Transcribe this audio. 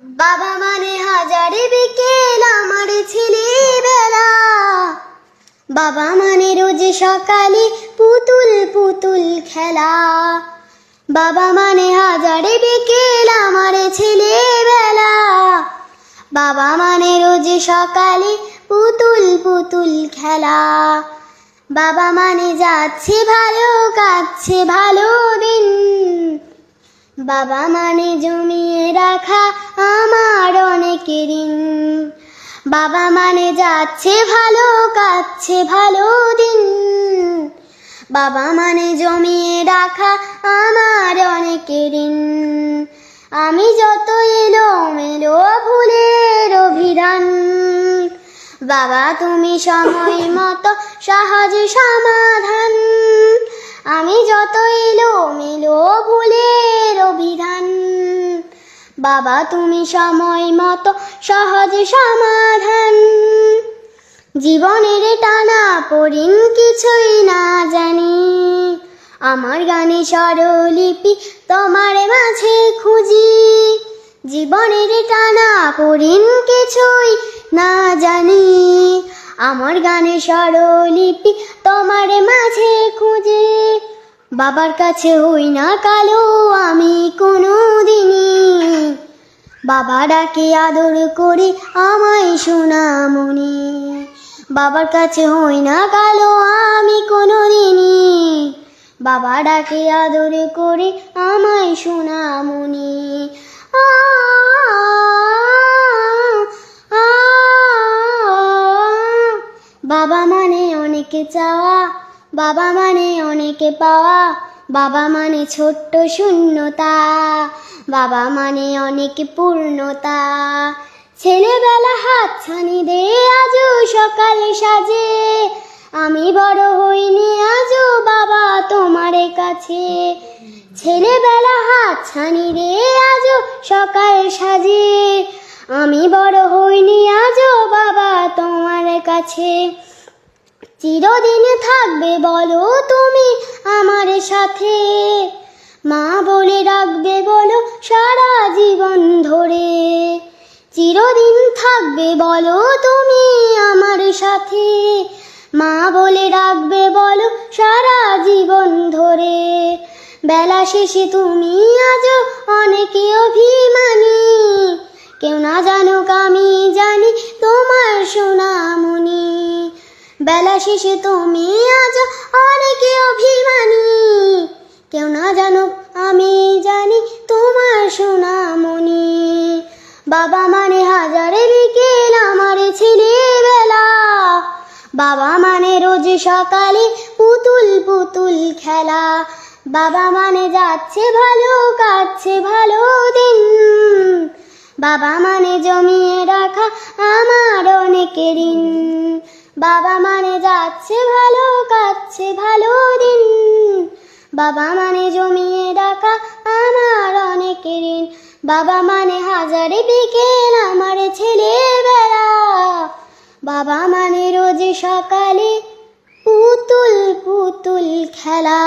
বাবা মানে হাজারে বিকেল আমার ছেলেবেলা। বাবা মানে রোজ সকালে পুতুল পুতুল খেলা। বাবা মানে হাজারে বিকেল আমার ছেলেবেলা। বাবা মানে রোজ সকালে পুতুল পুতুল খেলা। বাবা মানে যাচ্ছে ভালো কাটছে ভালো দিন। বাবা মানে জমিয়ে রাখা আমার অনেক ঋণ। বাবা মানে যাচ্ছে ভালো কাটছে ভালো দিন। বাবা মানে জমিয়ে রাখা আমার অনেক ঋণ। আমি যত এলোমেলো ভুলের অভিধান, বাবা তুমি সময় মতো সহজ সমাধান। আমি যত এলোমেলো ভুলের অভিধান, বাবা তুমি সময় মতো সহজ সমাধান। জীবনের টানা পড়িন কিছুই না জানি, আমার গানে স্বরলিপি তোমার মাঝে খুঁজি। জীবনের টানা পড়িন কিছুই না জানি, আমার গানে স্বরলিপি তোমার মাঝে খুঁজি। বাবার কাছে হই না কালো আমি কোনো দিনই, বাবা ডাকে আদর করে আমায় সোনামণি। বাবার কাছে হই না কালো আমি কোনো দিনই, বাবা ডাকে আদর করে আমায় সোনামণি। বাবা মানে অনেক চাওয়া, বাবা মানে অনেকে পাওয়া। বাবা মানে ছোট্ট শূন্যতা, বাবা মানে অনেক পূর্ণতা। ছেলেবেলা হাতছানি দে আজও সকালে সাজে, আমি বড় হইনি আজও বাবা তোমার কাছে। ছেলেবেলা হাতছানি দে আজও সকালে সাজে, আমি বড় হইনি আজও বাবা তোমার কাছে। চিরদিন থাকবে বলো তুমি আমার সাথে, মা বলে রাখবে বলো সারা জীবন ধরে। চিরদিন থাকবে বলো তুমি আমার সাথে, মা বলে রাখবে বলো সারা জীবন ধরে। বেলা শেষে তুমি আজও অনেকে অভিমানী, কেউ না জানুক আমি জানি তোমার সোনামণি। বেলা শেষে তুমি আজও অনেকে অভিমানী, কেউ না জানুক আমি জানি তোমার সোনামণি। বাবা মানে হাজারে বিকেল আমার ছেলেবেলা। বাবা মানে রোজ সকালে পুতুল পুতুল খেলা। বাবা মানে যাচ্ছে ভালো কাটছে ভালো দিন। বাবা মানে জমিয়ে রাখা আমার অনেক ঋণ। বাবা মানে যাচ্ছে ভালো কাটছে ভালো দিন। বাবা মানে জমিয়ে রাখা আমার অনেক ঋণ। বাবা মানে হাজারে বিকেল আমার ছেলেবেলা। বাবা মানে রোজ সকালে পুতুল পুতুল খেলা।